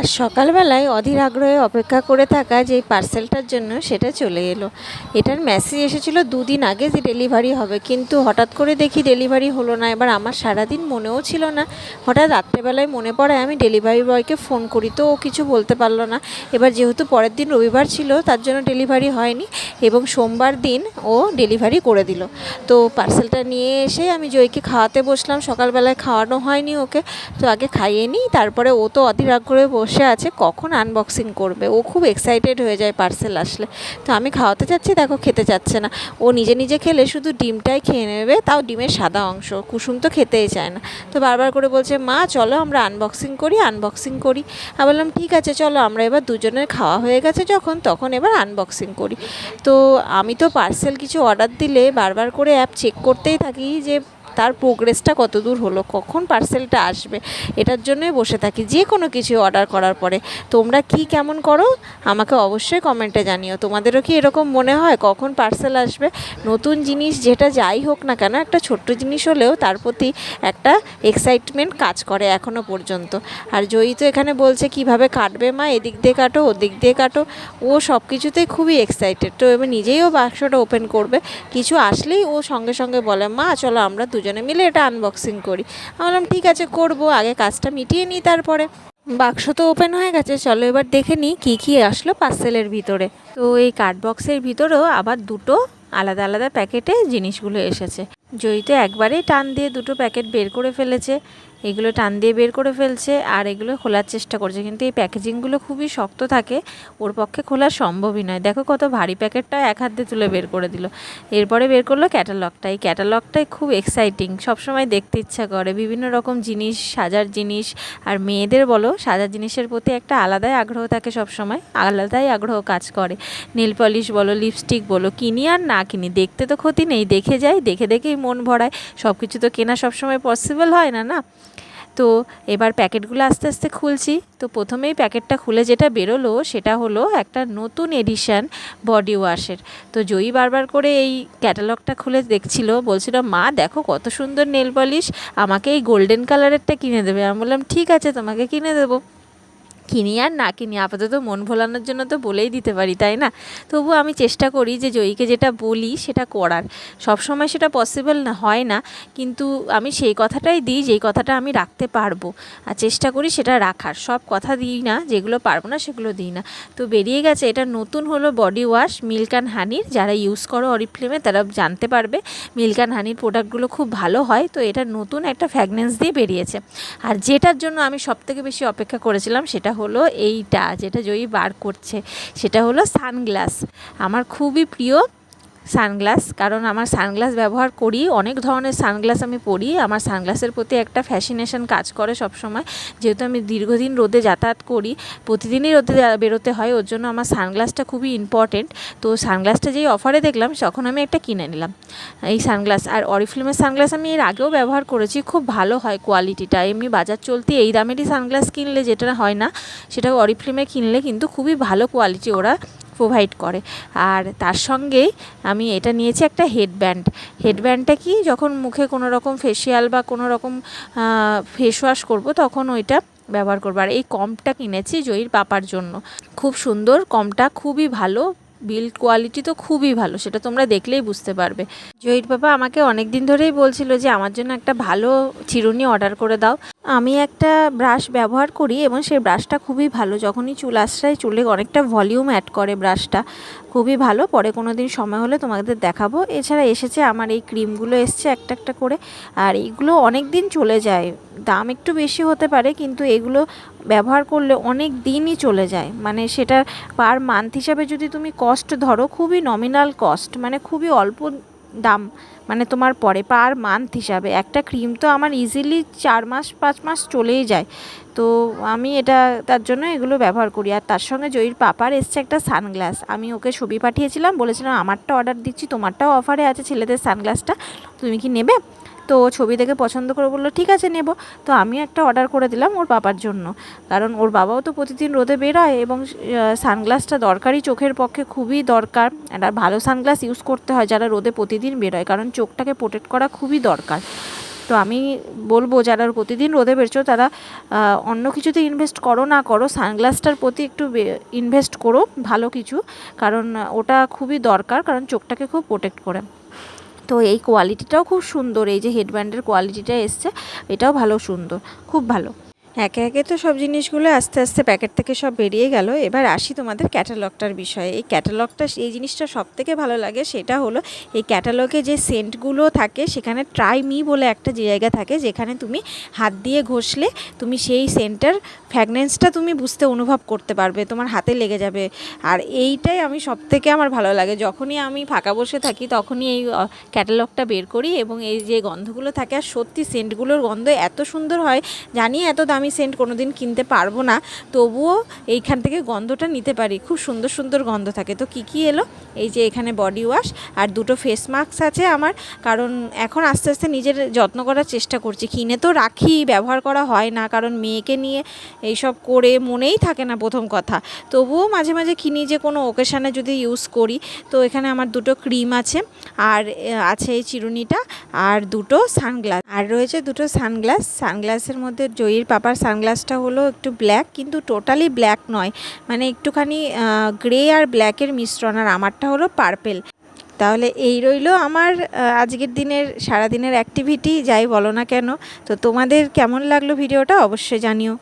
আর সকালবেলায় অধীর আগ্রহে অপেক্ষা করে থাকা যে পার্সেলটার জন্য সেটা চলে এলো। এটার মেসেজ এসেছিল দুদিন আগে যে ডেলিভারি হবে, কিন্তু হঠাৎ করে দেখি ডেলিভারি হলো না। এবার আমার সারাদিন মনেও ছিল না, হঠাৎ রাত্রেবেলায় মনে পড়ে আমি ডেলিভারি বয়কে ফোন করি, তো ও কিছু বলতে পারলো না। এবার যেহেতু পরের দিন রবিবার ছিল তার জন্য ডেলিভারি হয়নি, এবং সোমবার দিন ও ডেলিভারি করে দিল। তো পার্সেলটা নিয়ে এসে আমি জয়কে খাওয়াতে বসলাম। সকালবেলায় খাওয়ানো হয়নি ওকে, তো আগে খাইয়ে নিই, তারপরে ও তো অধীর আগ্রহে বসে আছে কখন আনবক্সিং করবে। ও খুব এক্সাইটেড হয়ে যায় পার্সেল আসলে। তো আমি খাওয়াতে চাচ্ছি, দেখো খেতে চাচ্ছে না। ও নিজে নিজে খেলে শুধু ডিমটাই খেয়ে নেবে, তাও ডিমের সাদা অংশ, কুসুম তো খেতেই চায় না। তো বারবার করে বলছে, মা চলো আমরা আনবক্সিং করি। আমি বললাম ঠিক আছে চলো, আমরা এবার দুজনের খাওয়া হয়ে গেছে যখন, তখন এবার আনবক্সিং করি। তো আমি তো পার্সেল কিছু অর্ডার দিলে বারবার করে অ্যাপ চেক করতেই থাকি যে তার প্রোগ্রেসটা কত দূর হলো, কখন পার্সেলটা আসবে, এটার জন্যই বসে থাকি যে কোনো কিছু অর্ডার করার পরে। তোমরা কি কেমন করো আমাকে অবশ্যই কমেন্টে জানিও। তোমাদেরও কি এরকম মনে হয় কখন পার্সেল আসবে? নতুন জিনিস যেটা যাই হোক না কেন, একটা ছোট্ট জিনিস হলেও তার প্রতি একটা এক্সাইটমেন্ট কাজ করে এখনও পর্যন্ত। আর জয়ী তো এখানে বলছে কিভাবে কাটবে মা, এদিক দিয়ে কাটো ওদিক দিয়ে কাটো। ও সব কিছুতেই খুবই এক্সাইটেড। তো এবার নিজেই ও বাক্সটা ওপেন করবে, কিছু আসলেই ও সঙ্গে সঙ্গে বলে, মা চলো আমরা দুজনে মিলে এটা আনবক্সিং করি। আমি বললাম ঠিক আছে করবো, আগে কাজটা মিটিয়ে নিই তারপরে। বাক্স তো ওপেন হয়ে গেছে, চলো এবার দেখে নিই কী কী আসলো পার্সেলের ভিতরে। তো এই কার্ড বক্সের ভিতরেও আবার দুটো আলাদা আলাদা প্যাকেটে জিনিসগুলো এসেছে। জয়ী তো একবারেই টান দিয়ে দুটো প্যাকেট বের করে ফেলেছে, এগুলো টান দিয়ে বের করে ফেলছে আর এগুলো খোলার চেষ্টা করছে, কিন্তু এই প্যাকেজিংগুলো খুবই শক্ত থাকে, ওর পক্ষে খোলা সম্ভবই নয়। দেখো কত ভারী প্যাকেটটা এক হাত দিয়ে তুলে বের করে দিল। এরপরে বের করলো ক্যাটালগটা। এই ক্যাটালগটাই খুব এক্সাইটিং, সবসময় দেখতে ইচ্ছা করে বিভিন্ন রকম জিনিস, সাজার জিনিস। আর মেয়েদের বলো, সাজার জিনিসের প্রতি একটা আলাদাই আগ্রহ থাকে, সবসময় আলাদাই আগ্রহ কাজ করে। নেল পলিশ বলো, লিপস্টিক বলো, কিনি আর না কিনি, দেখতে তো ক্ষতি নেই, দেখে যাই, দেখে দেখেই মন ভরায়। সব কিছু তো কেনা সবসময় পসিবল হয় না, না? তো এবার প্যাকেটগুলো আস্তে আস্তে খুলছি। তো প্রথমেই প্যাকেটটা খুলে যেটা বেরোলো সেটা হলো একটা নতুন এডিশান বডি ওয়াশের। তো জয়ী বারবার করে এই ক্যাটালগটা খুলে দেখছিল, বলছিল মা দেখো কত সুন্দর নেল পলিশ, আমাকে এই গোল্ডেন কালারেরটা কিনে দেবে। আমি বললাম ঠিক আছে তোমাকে কিনে দেবো, কিনি আর না কিনি আপাতত মন ভোলানোর জন্য তো বলেই দিতে পারি, তাই না? তবু আমি চেষ্টা করি যে জয়ীকে যেটা বলি সেটা করার। সব সময় সেটা পসিবল না হয় না, কিন্তু আমি সেই কথাটাই দিই যেই কথাটা আমি রাখতে পারবো, আর চেষ্টা করি সেটা রাখার। সব কথা দিই না, যেগুলো পারবো না সেগুলো দিই না। তো বেরিয়ে গেছে এটা নতুন হলো বডি ওয়াশ মিল্ক অ্যান্ড হানির। যারা ইউজ করো অরিফ্লেমে তারা জানতে পারবে মিল্ক অ্যান্ড হানির প্রোডাক্টগুলো খুব ভালো হয়। তো এটা নতুন একটা ফ্র্যাগনেন্স দিয়ে বেরিয়েছে। আর যেটার জন্য আমি সবথেকে বেশি অপেক্ষা করেছিলাম সেটা হলো এইটা, যেটা জয়ী বার করছে, সেটা হলো সানগ্লাস। আমার খুবই প্রিয় সানগ্লাস, কারণ আমার সানগ্লাস ব্যবহার করি, অনেক ধরনের সানগ্লাস আমি পরি। আমার সানগ্লাসের প্রতি একটা ফ্যাসিনেশন কাজ করে সব সময়, যেহেতু আমি দীর্ঘদিন রোদে যাতায়াত করি, প্রতিদিনই রোদে বেরোতে হয়, ওর জন্য আমার সানগ্লাসটা খুবই ইম্পর্টেন্ট। তো সানগ্লাসটা যেই অফারে দেখলাম তখন আমি একটা কিনে নিলাম এই সানগ্লাস। আর অরিফ্লেমের সানগ্লাস আমি এর আগেও ব্যবহার করেছি, খুব ভালো হয় কোয়ালিটিটা। এমনি বাজার চলতি এই দামেরই সানগ্লাস কিনলে যেটা হয় না, সেটা অরিফ্লেমে কিনলে কিন্তু খুবই ভালো কোয়ালিটি ওরা প্রোভাইড করে। আর তার সঙ্গেই আমি এটা নিয়েছি একটা হেডব্যান্ডটা কি, যখন মুখে কোনো রকম ফেসিয়াল বা কোনো রকম ফেস ওয়াশ করবো তখন ওইটা ব্যবহার করবো। আর এই কম্পটা কিনেছি জয়ীর পাপার জন্য, খুব সুন্দর কম্পটা, খুবই ভালো, বিল্ড কোয়ালিটি তো খুবই ভালো, সেটা তোমরা দেখলেই বুঝতে পারবে। জয়ীর পাপা আমাকে অনেক দিন ধরেই বলছিল যে আমার জন্য একটা ভালো চিরুনি অর্ডার করে দাও। আমি একটা ব্রাশ ব্যবহার করি এবং সেই ব্রাশটা খুবই ভালো, যখনই চুল আশ্রায় চুলে অনেকটা ভলিউম অ্যাড করে ব্রাশটা, খুবই ভালো। পরে কোনো দিন সময় হলে তোমাদের দেখাবো। এছাড়া এসেছে আমার এই ক্রিমগুলো, এসছে একটা একটা করে, আর এইগুলো অনেক দিন চলে যায়, দাম একটু বেশি হতে পারে কিন্তু এগুলো ব্যবহার করলে অনেক দিনই চলে যায়। মানে সেটা পার মান্থ হিসাবে যদি তুমি কস্ট ধরো, খুবই নমিনাল কস্ট, মানে খুবই অল্প দাম, মানে তোমার পরে পার মান্থ হিসাবে একটা ক্রিম তো আমার ইজিলি 4 মাস 5 মাস চলেই যায়। তো আমি এটা তার জন্য এগুলো ব্যবহার করি। আর তার সঙ্গে জয়ীর পাপার এসছে একটা সানগ্লাস, আমি ওকে ছবি পাঠিয়েছিলাম, বলেছিলাম আমারটা অর্ডার দিচ্ছি, তোমারটাও অফারে আছে ছেলেদের সানগ্লাসটা, তুমি কি নেবে? তো ছবি দেখে পছন্দ করে বললো ঠিক আছে নেব। তো আমি একটা অর্ডার করে দিলাম ওর বাবার জন্য, কারণ ওর বাবাও তো প্রতিদিন রোদে বেরোয় এবং সানগ্লাসটা দরকারি, চোখের পক্ষে খুবই দরকার। একটা ভালো সানগ্লাস ইউজ করতে হয় যারা রোদে প্রতিদিন বেরোয়, কারণ চোখটাকে প্রোটেক্ট করা খুবই দরকার। তো আমি বলবো যারা প্রতিদিন রোদে বেরোছো তারা অন্য কিছুতে ইনভেস্ট করো না করো, সানগ্লাসটার প্রতি একটু ইনভেস্ট করো ভালো কিছু, কারণ ওটা খুবই দরকার, কারণ চোখটাকে খুব প্রোটেক্ট করে। তো এই কোয়ালিটিটাও খুব সুন্দর, এই যে হেডব্যান্ডের কোয়ালিটিটা এসছে এটাও ভালো, সুন্দর, খুব ভালো। একে একে তো সব জিনিসগুলো আস্তে আস্তে প্যাকেট থেকে সব বেরিয়ে গেল। এবার আসি তোমাদের ক্যাটালগটার বিষয়ে। এই ক্যাটালগটা, এই জিনিসটা সবথেকে ভালো লাগে সেটা হলো এই ক্যাটালগে যে সেন্টগুলো থাকে সেখানে ট্রাই মি বলে একটা জায়গা থাকে, যেখানে তুমি হাত দিয়ে ঘষলে তুমি সেই সেন্টের ফ্র্যাগনেন্সটা তুমি বুঝতে অনুভব করতে পারবে, তোমার হাতে লেগে যাবে। আর এইটাই আমি সবথেকে আমার ভালো লাগে, যখনই আমি ফাঁকা বসে থাকি তখনই এই ক্যাটালগটা বের করি এবং এই যে গন্ধগুলো থাকে, আর সত্যি সেন্টগুলোর গন্ধ এত সুন্দর হয়। জানি এত দামি সেন্ট কোনো দিন কিনতে পারবো না, তবুও এইখান থেকে গন্ধটা নিতে পারি, খুব সুন্দর সুন্দর গন্ধ থাকে। তো কী কী এলো, এই যে এখানে বডি ওয়াশ আর দুটো ফেস মাস্ক আছে আমার, কারণ এখন আস্তে আস্তে নিজের যত্ন করার চেষ্টা করছি। কিনে তো রাখি, ব্যবহার করা হয় না, কারণ মেয়েকে নিয়ে এইসব করে মনেই থাকে না প্রথম কথা, তবুও মাঝে মাঝে কিনি যে কোনো ওকেশানে যদি ইউজ করি। তো এখানে আমার দুটো ক্রিম আছে, আর আছে এই চিরুনিটা, আর দুটো সানগ্লাস, আর রয়েছে দুটো সানগ্লাস। সানগ্লাসের মধ্যে জয়ীর পাপার সানগ্লাসটা হলো একটু ব্ল্যাক, কিন্তু টোটালি ব্ল্যাক নয়, মানে একটুখানি গ্রে আর ব্ল্যাকের মিশ্রণ, আর আমারটা হলো পার্পেল। তাহলে এই রইলো আমার আজকের দিনের সারাদিনের অ্যাক্টিভিটি, যাই বলো না কেন। তো তোমাদের কেমন লাগলো ভিডিওটা অবশ্যই জানিও।